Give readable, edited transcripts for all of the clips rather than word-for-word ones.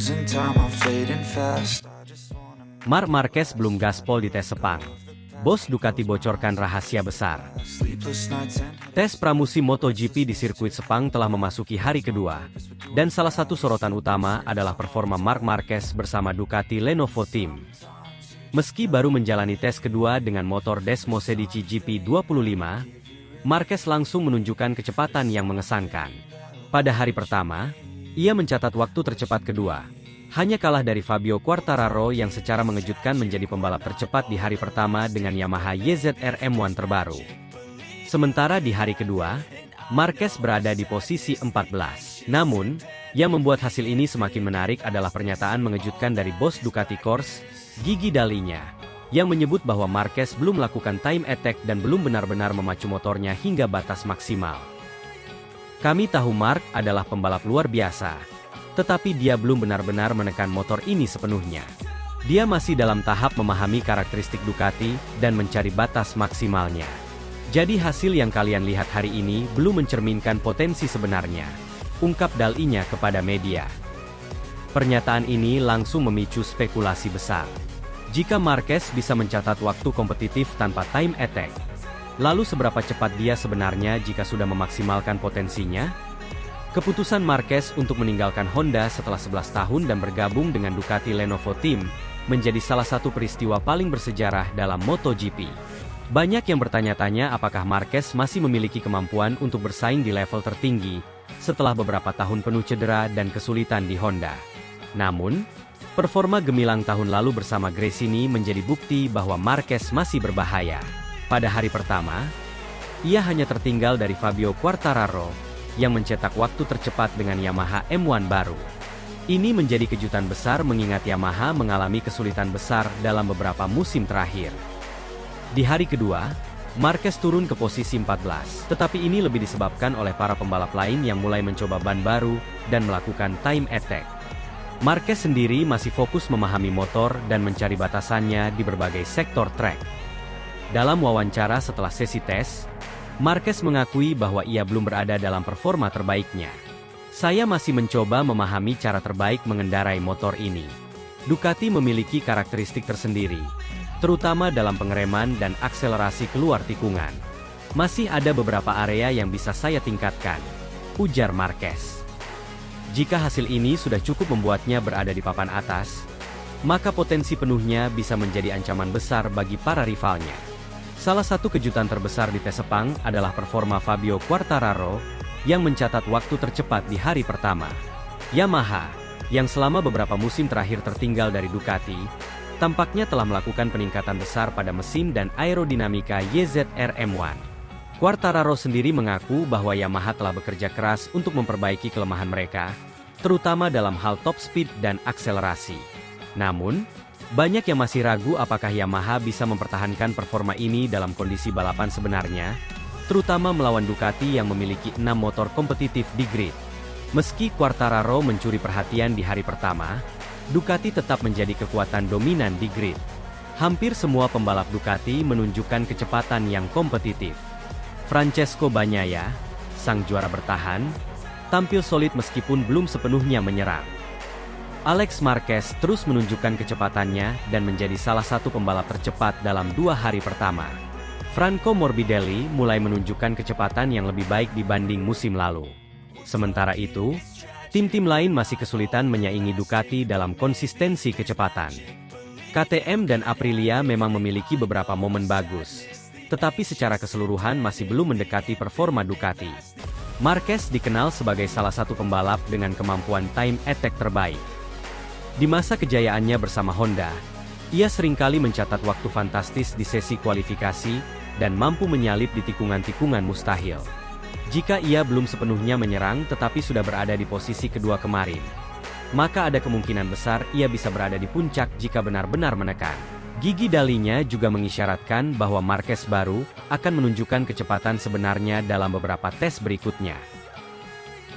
losing time, I'm fading fast. Marc Marquez belum gaspol di tes Sepang. Bos Ducati bocorkan rahasia besar. Sleepless nights and Tes pramusim MotoGP di sirkuit Sepang telah memasuki hari kedua, dan salah satu sorotan utama adalah performa Marc Marquez bersama Ducati Lenovo Team. Meski baru menjalani tes kedua dengan motor Desmosedici GP25, Marquez langsung menunjukkan kecepatan yang mengesankan. Pada hari pertama, ia mencatat waktu tercepat kedua, hanya kalah dari Fabio Quartararo yang secara mengejutkan menjadi pembalap tercepat di hari pertama dengan Yamaha YZR M1 terbaru. Sementara di hari kedua, Marquez berada di posisi 14. Namun, yang membuat hasil ini semakin menarik adalah pernyataan mengejutkan dari bos Ducati Corse, Gigi Dalinya, yang menyebut bahwa Marquez belum melakukan time attack dan belum benar-benar memacu motornya hingga batas maksimal. Kami tahu Marc adalah pembalap luar biasa, tetapi dia belum benar-benar menekan motor ini sepenuhnya. Dia masih dalam tahap memahami karakteristik Ducati dan mencari batas maksimalnya. Jadi hasil yang kalian lihat hari ini belum mencerminkan potensi sebenarnya, ungkap Dalinya kepada media. Pernyataan ini langsung memicu spekulasi besar. Jika Marquez bisa mencatat waktu kompetitif tanpa time attack, lalu seberapa cepat dia sebenarnya jika sudah memaksimalkan potensinya? Keputusan Marquez untuk meninggalkan Honda setelah 11 tahun dan bergabung dengan Ducati Lenovo Team menjadi salah satu peristiwa paling bersejarah dalam MotoGP. Banyak yang bertanya-tanya apakah Marquez masih memiliki kemampuan untuk bersaing di level tertinggi setelah beberapa tahun penuh cedera dan kesulitan di Honda. Namun, performa gemilang tahun lalu bersama Gresini menjadi bukti bahwa Marquez masih berbahaya. Pada hari pertama, ia hanya tertinggal dari Fabio Quartararo yang mencetak waktu tercepat dengan Yamaha M1 baru. Ini menjadi kejutan besar mengingat Yamaha mengalami kesulitan besar dalam beberapa musim terakhir. Di hari kedua, Marquez turun ke posisi 14, tetapi ini lebih disebabkan oleh para pembalap lain yang mulai mencoba ban baru dan melakukan time attack. Marquez sendiri masih fokus memahami motor dan mencari batasannya di berbagai sektor track. Dalam wawancara setelah sesi tes, Marquez mengakui bahwa ia belum berada dalam performa terbaiknya. Saya masih mencoba memahami cara terbaik mengendarai motor ini. Ducati memiliki karakteristik tersendiri, terutama dalam pengereman dan akselerasi keluar tikungan. Masih ada beberapa area yang bisa saya tingkatkan, ujar Marquez. Jika hasil ini sudah cukup membuatnya berada di papan atas, maka potensi penuhnya bisa menjadi ancaman besar bagi para rivalnya. Salah satu kejutan terbesar di tes Sepang adalah performa Fabio Quartararo yang mencatat waktu tercepat di hari pertama. Yamaha, yang selama beberapa musim terakhir tertinggal dari Ducati, tampaknya telah melakukan peningkatan besar pada mesin dan aerodinamika YZR M1. Quartararo sendiri mengaku bahwa Yamaha telah bekerja keras untuk memperbaiki kelemahan mereka, terutama dalam hal top speed dan akselerasi. Namun, banyak yang masih ragu apakah Yamaha bisa mempertahankan performa ini dalam kondisi balapan sebenarnya, terutama melawan Ducati yang memiliki 6 motor kompetitif di grid. Meski Quartararo mencuri perhatian di hari pertama, Ducati tetap menjadi kekuatan dominan di grid. Hampir semua pembalap Ducati menunjukkan kecepatan yang kompetitif. Francesco Bagnaia, sang juara bertahan, tampil solid meskipun belum sepenuhnya menyerang. Alex Marquez terus menunjukkan kecepatannya dan menjadi salah satu pembalap tercepat dalam 2 hari pertama. Franco Morbidelli mulai menunjukkan kecepatan yang lebih baik dibanding musim lalu. Sementara itu, tim-tim lain masih kesulitan menyaingi Ducati dalam konsistensi kecepatan. KTM dan Aprilia memang memiliki beberapa momen bagus, tetapi secara keseluruhan masih belum mendekati performa Ducati. Marquez dikenal sebagai salah satu pembalap dengan kemampuan time attack terbaik. Di masa kejayaannya bersama Honda, ia seringkali mencatat waktu fantastis di sesi kualifikasi dan mampu menyalip di tikungan-tikungan mustahil. Jika ia belum sepenuhnya menyerang tetapi sudah berada di posisi kedua kemarin, maka ada kemungkinan besar ia bisa berada di puncak jika benar-benar menekan. Gigi Dalinya juga mengisyaratkan bahwa Marquez baru akan menunjukkan kecepatan sebenarnya dalam beberapa tes berikutnya.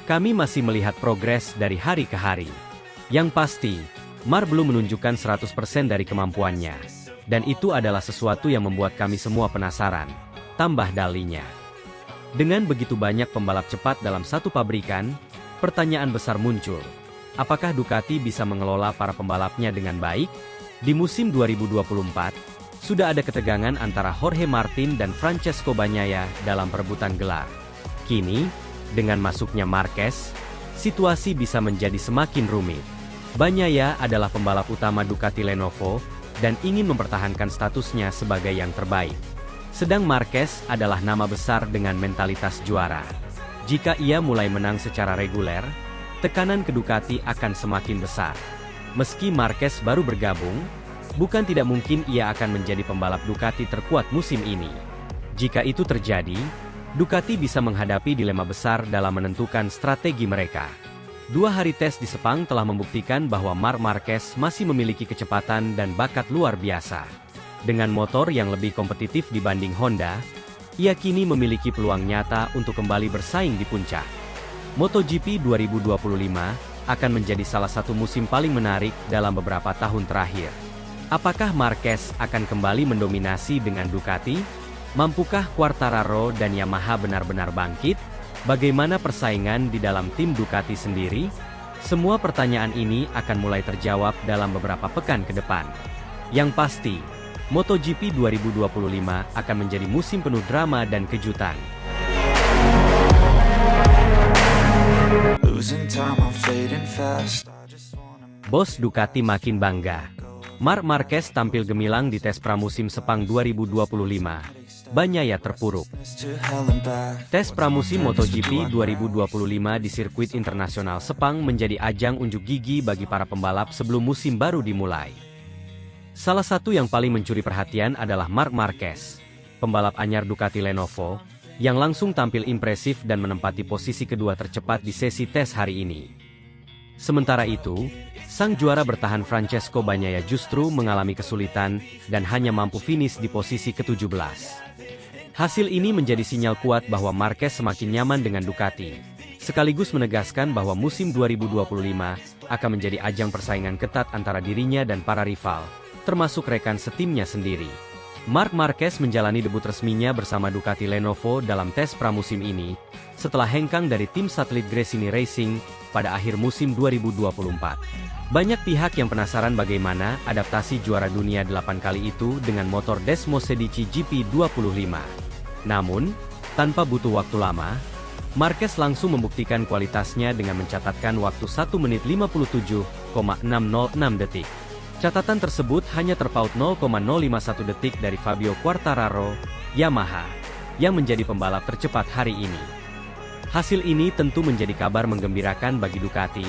Kami masih melihat progres dari hari ke hari. Yang pasti, Marc belum menunjukkan 100% dari kemampuannya. Dan itu adalah sesuatu yang membuat kami semua penasaran, tambah Dalinya. Dengan begitu banyak pembalap cepat dalam satu pabrikan, pertanyaan besar muncul. apakah Ducati bisa mengelola para pembalapnya dengan baik? Di musim 2024, sudah ada ketegangan antara Jorge Martin dan Francesco Bagnaia dalam perebutan gelar. Kini, dengan masuknya Marquez, situasi bisa menjadi semakin rumit. Bagnaia adalah pembalap utama Ducati Lenovo dan ingin mempertahankan statusnya sebagai yang terbaik. Sedang Marquez adalah nama besar dengan mentalitas juara. Jika ia mulai menang secara reguler, tekanan ke Ducati akan semakin besar. Meski Marquez baru bergabung, bukan tidak mungkin ia akan menjadi pembalap Ducati terkuat musim ini. Jika itu terjadi, Ducati bisa menghadapi dilema besar dalam menentukan strategi mereka. 2 hari tes di Sepang telah membuktikan bahwa Marc Marquez masih memiliki kecepatan dan bakat luar biasa. Dengan motor yang lebih kompetitif dibanding Honda, ia kini memiliki peluang nyata untuk kembali bersaing di puncak. MotoGP 2025 akan menjadi salah satu musim paling menarik dalam beberapa tahun terakhir. Apakah Marquez akan kembali mendominasi dengan Ducati? Mampukah Quartararo dan Yamaha benar-benar bangkit? Bagaimana persaingan di dalam tim Ducati sendiri? Semua pertanyaan ini akan mulai terjawab dalam beberapa pekan ke depan. Yang pasti, MotoGP 2025 akan menjadi musim penuh drama dan kejutan. Losing time, I'm fading fast. Bos Ducati makin bangga. Marc Marquez tampil gemilang di tes pramusim Sepang 2025. Bagnaia terpuruk. To hell and back. Tes pramusim MotoGP 2025 di sirkuit internasional Sepang menjadi ajang unjuk gigi bagi para pembalap sebelum musim baru dimulai. Salah satu yang paling mencuri perhatian adalah Marc Marquez, pembalap anyar Ducati Lenovo, yang langsung tampil impresif dan menempati posisi kedua tercepat di sesi tes hari ini. Sementara itu, sang juara bertahan Francesco Bagnaia justru mengalami kesulitan dan hanya mampu finish di posisi ke-17. Hasil ini menjadi sinyal kuat bahwa Marquez semakin nyaman dengan Ducati, sekaligus menegaskan bahwa musim 2025 akan menjadi ajang persaingan ketat antara dirinya dan para rival, termasuk rekan setimnya sendiri. Marc Marquez menjalani debut resminya bersama Ducati Lenovo dalam tes pramusim ini, setelah hengkang dari tim satelit Gresini Racing pada akhir musim 2024. Banyak pihak yang penasaran bagaimana adaptasi juara dunia 8 kali itu dengan motor Desmos Sedici GP25. Namun, tanpa butuh waktu lama, Marquez langsung membuktikan kualitasnya dengan mencatatkan waktu 1 menit 57,606 detik. Catatan tersebut hanya terpaut 0,051 detik dari Fabio Quartararo, Yamaha, yang menjadi pembalap tercepat hari ini. Hasil ini tentu menjadi kabar menggembirakan bagi Ducati,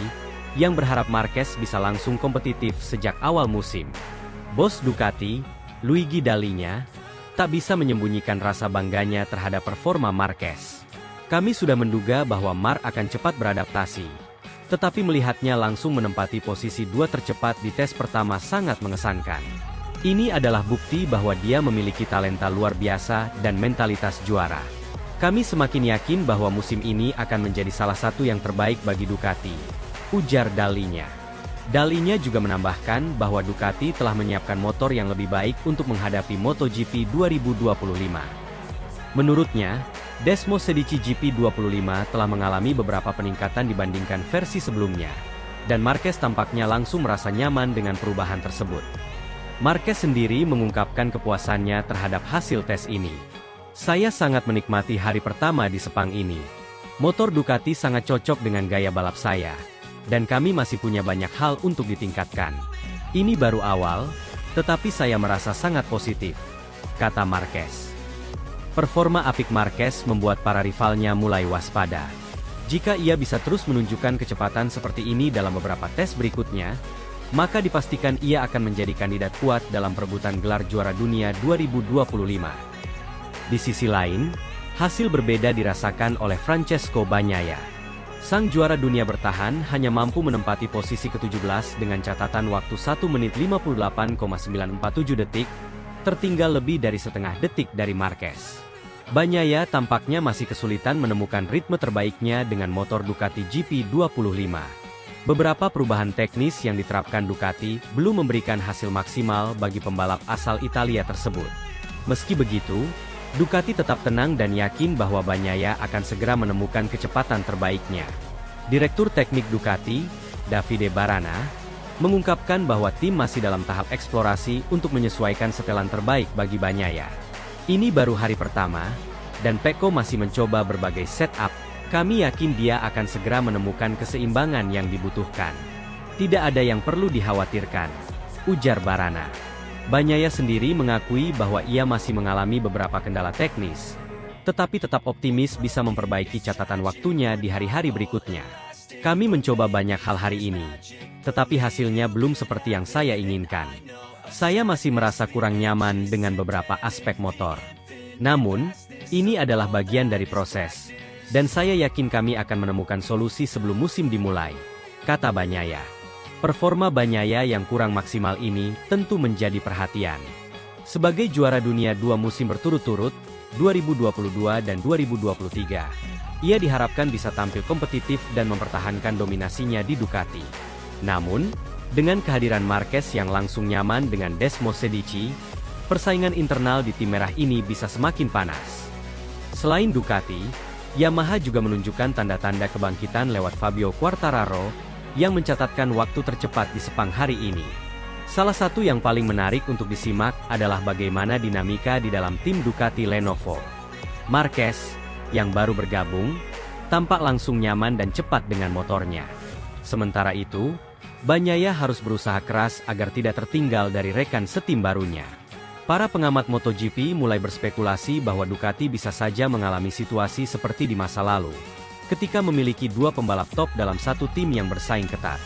yang berharap Marquez bisa langsung kompetitif sejak awal musim. Bos Ducati, Luigi Dall'Igna, tak bisa menyembunyikan rasa bangganya terhadap performa Marquez. Kami sudah menduga bahwa Marc akan cepat beradaptasi, tetapi melihatnya langsung menempati posisi 2 tercepat di tes pertama sangat mengesankan. Ini adalah bukti bahwa dia memiliki talenta luar biasa dan mentalitas juara. Kami semakin yakin bahwa musim ini akan menjadi salah satu yang terbaik bagi Ducati, ujar Dall'Igna. Dall'Igna juga menambahkan bahwa Ducati telah menyiapkan motor yang lebih baik untuk menghadapi MotoGP 2025. Menurutnya, Desmos Sedici GP25 telah mengalami beberapa peningkatan dibandingkan versi sebelumnya, dan Marquez tampaknya langsung merasa nyaman dengan perubahan tersebut. Marquez sendiri mengungkapkan kepuasannya terhadap hasil tes ini. Saya sangat menikmati hari pertama di Sepang ini. Motor Ducati sangat cocok dengan gaya balap saya, dan kami masih punya banyak hal untuk ditingkatkan. Ini baru awal, tetapi saya merasa sangat positif, kata Marquez. Performa apik Marquez membuat para rivalnya mulai waspada. Jika ia bisa terus menunjukkan kecepatan seperti ini dalam beberapa tes berikutnya, maka dipastikan ia akan menjadi kandidat kuat dalam perebutan gelar juara dunia 2025. Di sisi lain, hasil berbeda dirasakan oleh Francesco Bagnaia. Sang juara dunia bertahan hanya mampu menempati posisi ke-17 dengan catatan waktu 1 menit 58,947 detik, tertinggal lebih dari setengah detik dari Marquez. Bagnaia tampaknya masih kesulitan menemukan ritme terbaiknya dengan motor Ducati GP25. Beberapa perubahan teknis yang diterapkan Ducati belum memberikan hasil maksimal bagi pembalap asal Italia tersebut. Meski begitu, Ducati tetap tenang dan yakin bahwa Bagnaia akan segera menemukan kecepatan terbaiknya. Direktur Teknik Ducati, Davide Barana, mengungkapkan bahwa tim masih dalam tahap eksplorasi untuk menyesuaikan setelan terbaik bagi Bagnaia. Ini baru hari pertama, dan Pecco masih mencoba berbagai setup. Kami yakin dia akan segera menemukan keseimbangan yang dibutuhkan. Tidak ada yang perlu dikhawatirkan, ujar Barana. Bagnaia sendiri mengakui bahwa ia masih mengalami beberapa kendala teknis, tetapi tetap optimis bisa memperbaiki catatan waktunya di hari-hari berikutnya. Kami mencoba banyak hal hari ini, tetapi hasilnya belum seperti yang saya inginkan. Saya masih merasa kurang nyaman dengan beberapa aspek motor. Namun, ini adalah bagian dari proses, dan saya yakin kami akan menemukan solusi sebelum musim dimulai, kata Bagnaia. Performa Bagnaia yang kurang maksimal ini tentu menjadi perhatian. Sebagai juara dunia 2 musim berturut-turut, 2022 dan 2023, ia diharapkan bisa tampil kompetitif dan mempertahankan dominasinya di Ducati. Namun, dengan kehadiran Marquez yang langsung nyaman dengan Desmosedici, persaingan internal di tim merah ini bisa semakin panas. Selain Ducati, Yamaha juga menunjukkan tanda-tanda kebangkitan lewat Fabio Quartararo, yang mencatatkan waktu tercepat di Sepang hari ini. Salah satu yang paling menarik untuk disimak adalah bagaimana dinamika di dalam tim Ducati Lenovo. Marquez, yang baru bergabung, tampak langsung nyaman dan cepat dengan motornya. Sementara itu, Bagnaia harus berusaha keras agar tidak tertinggal dari rekan setim barunya. Para pengamat MotoGP mulai berspekulasi bahwa Ducati bisa saja mengalami situasi seperti di masa lalu, ketika memiliki 2 pembalap top dalam satu tim yang bersaing ketat.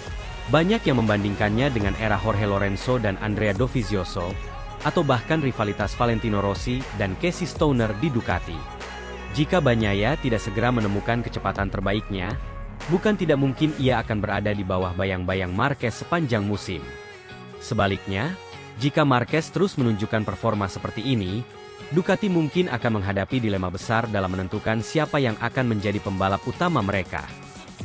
Banyak yang membandingkannya dengan era Jorge Lorenzo dan Andrea Dovizioso, atau bahkan rivalitas Valentino Rossi dan Casey Stoner di Ducati. Jika Bagnaia tidak segera menemukan kecepatan terbaiknya, bukan tidak mungkin ia akan berada di bawah bayang-bayang Marquez sepanjang musim. Sebaliknya, jika Marquez terus menunjukkan performa seperti ini, Ducati mungkin akan menghadapi dilema besar dalam menentukan siapa yang akan menjadi pembalap utama mereka.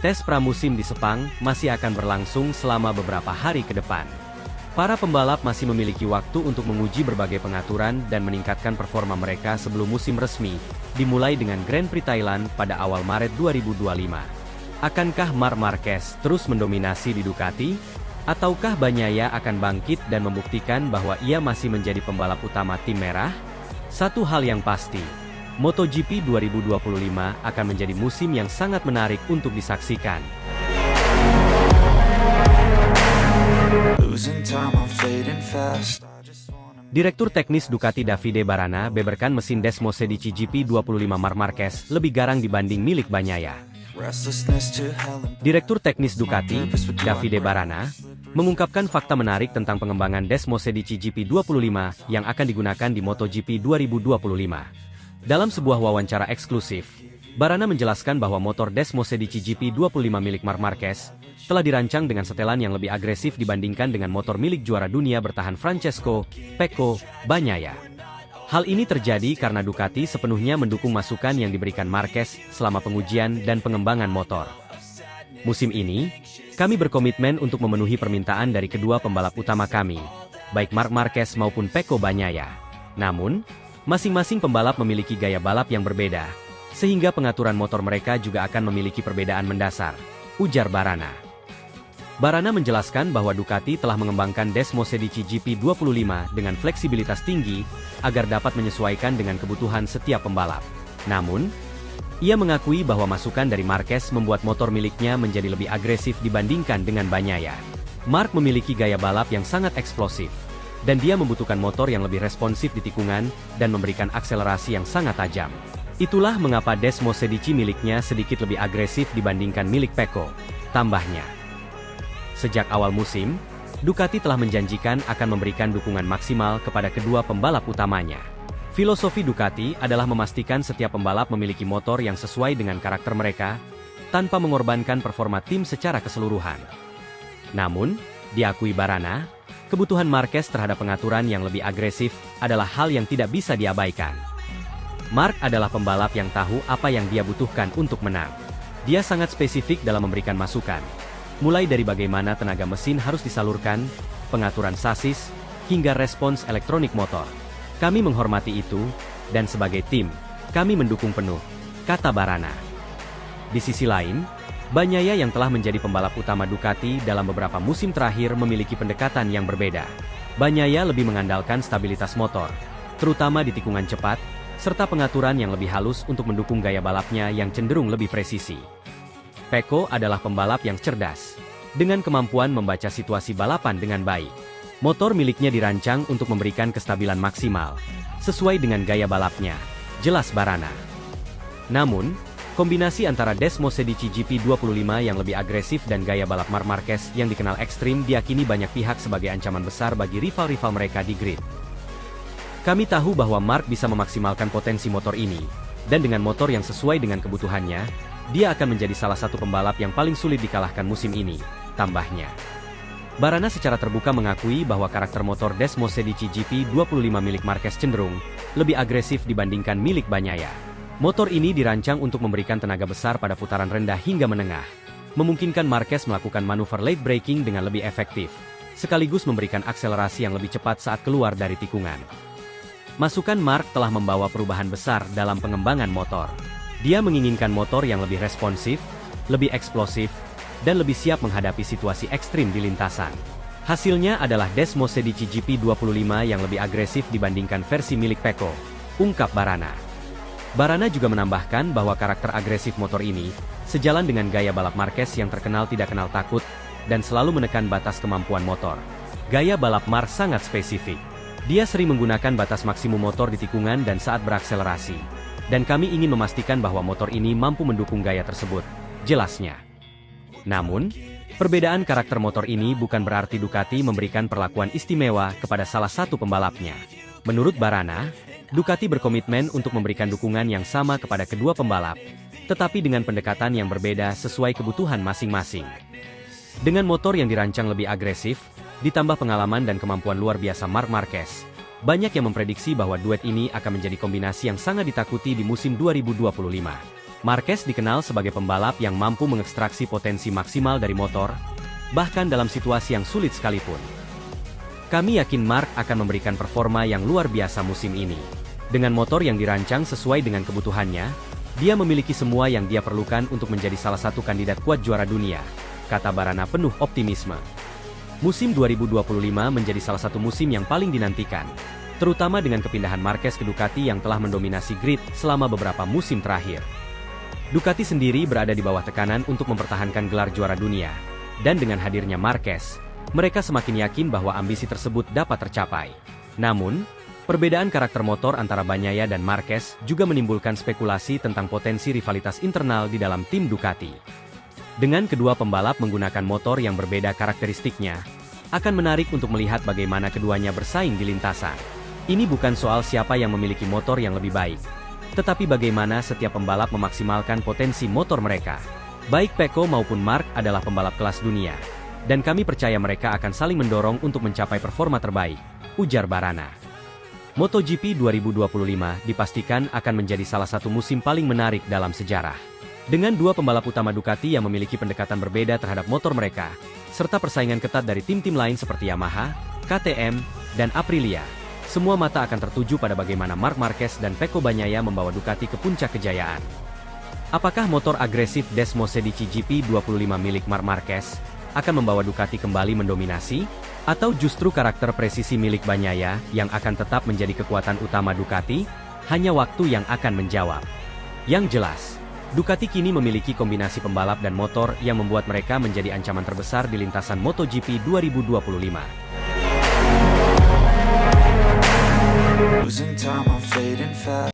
Tes pramusim di Sepang masih akan berlangsung selama beberapa hari ke depan. Para pembalap masih memiliki waktu untuk menguji berbagai pengaturan dan meningkatkan performa mereka sebelum musim resmi, dimulai dengan Grand Prix Thailand pada awal Maret 2025. Akankah Marc Marquez terus mendominasi di Ducati? Ataukah Bagnaia akan bangkit dan membuktikan bahwa ia masih menjadi pembalap utama tim merah? Satu hal yang pasti, MotoGP 2025 akan menjadi musim yang sangat menarik untuk disaksikan. Direktur teknis Ducati Davide Barana beberkan mesin Desmosedici GP25 Marc Marquez lebih garang dibanding milik Bagnaia. Direktur teknis Ducati, Davide Barana, mengungkapkan fakta menarik tentang pengembangan Desmosedici GP25 yang akan digunakan di MotoGP 2025. Dalam sebuah wawancara eksklusif, Barana menjelaskan bahwa motor Desmosedici GP25 milik Marc Marquez telah dirancang dengan setelan yang lebih agresif dibandingkan dengan motor milik juara dunia bertahan Francesco Pecco Bagnaia. Hal ini terjadi karena Ducati sepenuhnya mendukung masukan yang diberikan Marquez selama pengujian dan pengembangan motor. Musim ini, kami berkomitmen untuk memenuhi permintaan dari kedua pembalap utama kami, baik Marc Marquez maupun Pecco Bagnaia. Namun, masing-masing pembalap memiliki gaya balap yang berbeda, sehingga pengaturan motor mereka juga akan memiliki perbedaan mendasar, ujar Barana. Barana menjelaskan bahwa Ducati telah mengembangkan Desmosedici GP25 dengan fleksibilitas tinggi, agar dapat menyesuaikan dengan kebutuhan setiap pembalap. Namun, ia mengakui bahwa masukan dari Marquez membuat motor miliknya menjadi lebih agresif dibandingkan dengan Bagnaia. Marc memiliki gaya balap yang sangat eksplosif, dan dia membutuhkan motor yang lebih responsif di tikungan dan memberikan akselerasi yang sangat tajam. Itulah mengapa Desmosedici miliknya sedikit lebih agresif dibandingkan milik Pecco, tambahnya. Sejak awal musim, Ducati telah menjanjikan akan memberikan dukungan maksimal kepada kedua pembalap utamanya. Filosofi Ducati adalah memastikan setiap pembalap memiliki motor yang sesuai dengan karakter mereka, tanpa mengorbankan performa tim secara keseluruhan. Namun, diakui Barana, kebutuhan Marquez terhadap pengaturan yang lebih agresif adalah hal yang tidak bisa diabaikan. Marc adalah pembalap yang tahu apa yang dia butuhkan untuk menang. Dia sangat spesifik dalam memberikan masukan, mulai dari bagaimana tenaga mesin harus disalurkan, pengaturan sasis, hingga respons elektronik motor. Kami menghormati itu, dan sebagai tim, kami mendukung penuh, kata Barana. Di sisi lain, Bagnaia yang telah menjadi pembalap utama Ducati dalam beberapa musim terakhir memiliki pendekatan yang berbeda. Bagnaia lebih mengandalkan stabilitas motor, terutama di tikungan cepat, serta pengaturan yang lebih halus untuk mendukung gaya balapnya yang cenderung lebih presisi. Pecco adalah pembalap yang cerdas, dengan kemampuan membaca situasi balapan dengan baik. Motor miliknya dirancang untuk memberikan kestabilan maksimal, sesuai dengan gaya balapnya, jelas Barana. Namun, kombinasi antara Desmosedici GP25 yang lebih agresif dan gaya balap Marc Marquez yang dikenal ekstrim diakini banyak pihak sebagai ancaman besar bagi rival-rival mereka di grid. Kami tahu bahwa Marc bisa memaksimalkan potensi motor ini, dan dengan motor yang sesuai dengan kebutuhannya, dia akan menjadi salah satu pembalap yang paling sulit dikalahkan musim ini, tambahnya. Barana secara terbuka mengakui bahwa karakter motor Desmosedici GP25 milik Marquez cenderung lebih agresif dibandingkan milik Bagnaia. Motor ini dirancang untuk memberikan tenaga besar pada putaran rendah hingga menengah, memungkinkan Marquez melakukan manuver late braking dengan lebih efektif, sekaligus memberikan akselerasi yang lebih cepat saat keluar dari tikungan. Masukan Marc telah membawa perubahan besar dalam pengembangan motor. Dia menginginkan motor yang lebih responsif, lebih eksplosif, dan lebih siap menghadapi situasi ekstrim di lintasan. Hasilnya adalah Desmosedici GP25 yang lebih agresif dibandingkan versi milik Pecco, ungkap Barana. Barana juga menambahkan bahwa karakter agresif motor ini sejalan dengan gaya balap Marquez yang terkenal tidak kenal takut dan selalu menekan batas kemampuan motor. Gaya balap Marc sangat spesifik. Dia sering menggunakan batas maksimum motor di tikungan dan saat berakselerasi. Dan kami ingin memastikan bahwa motor ini mampu mendukung gaya tersebut, jelasnya. Namun, perbedaan karakter motor ini bukan berarti Ducati memberikan perlakuan istimewa kepada salah satu pembalapnya. Menurut Barana, Ducati berkomitmen untuk memberikan dukungan yang sama kepada kedua pembalap, tetapi dengan pendekatan yang berbeda sesuai kebutuhan masing-masing. Dengan motor yang dirancang lebih agresif, ditambah pengalaman dan kemampuan luar biasa Marc Marquez, banyak yang memprediksi bahwa duet ini akan menjadi kombinasi yang sangat ditakuti di musim 2025. Marquez dikenal sebagai pembalap yang mampu mengekstraksi potensi maksimal dari motor, bahkan dalam situasi yang sulit sekalipun. Kami yakin Marc akan memberikan performa yang luar biasa musim ini. Dengan motor yang dirancang sesuai dengan kebutuhannya, dia memiliki semua yang dia perlukan untuk menjadi salah satu kandidat kuat juara dunia, kata Barana penuh optimisme. Musim 2025 menjadi salah satu musim yang paling dinantikan, terutama dengan kepindahan Marquez ke Ducati yang telah mendominasi grid selama beberapa musim terakhir. Ducati sendiri berada di bawah tekanan untuk mempertahankan gelar juara dunia, dan dengan hadirnya Marquez, mereka semakin yakin bahwa ambisi tersebut dapat tercapai. Namun, perbedaan karakter motor antara Bagnaia dan Marquez juga menimbulkan spekulasi tentang potensi rivalitas internal di dalam tim Ducati. Dengan kedua pembalap menggunakan motor yang berbeda karakteristiknya, akan menarik untuk melihat bagaimana keduanya bersaing di lintasan. Ini bukan soal siapa yang memiliki motor yang lebih baik, tetapi bagaimana setiap pembalap memaksimalkan potensi motor mereka. Baik Pecco maupun Marc adalah pembalap kelas dunia, dan kami percaya mereka akan saling mendorong untuk mencapai performa terbaik, ujar Barana. MotoGP 2025 dipastikan akan menjadi salah satu musim paling menarik dalam sejarah. Dengan dua pembalap utama Ducati yang memiliki pendekatan berbeda terhadap motor mereka, serta persaingan ketat dari tim-tim lain seperti Yamaha, KTM, dan Aprilia, semua mata akan tertuju pada bagaimana Marc Marquez dan Pecco Bagnaia membawa Ducati ke puncak kejayaan. Apakah motor agresif Desmosedici GP25 milik Marc Marquez akan membawa Ducati kembali mendominasi? Atau justru karakter presisi milik Bagnaia yang akan tetap menjadi kekuatan utama Ducati? Hanya waktu yang akan menjawab. Yang jelas, Ducati kini memiliki kombinasi pembalap dan motor yang membuat mereka menjadi ancaman terbesar di lintasan MotoGP 2025.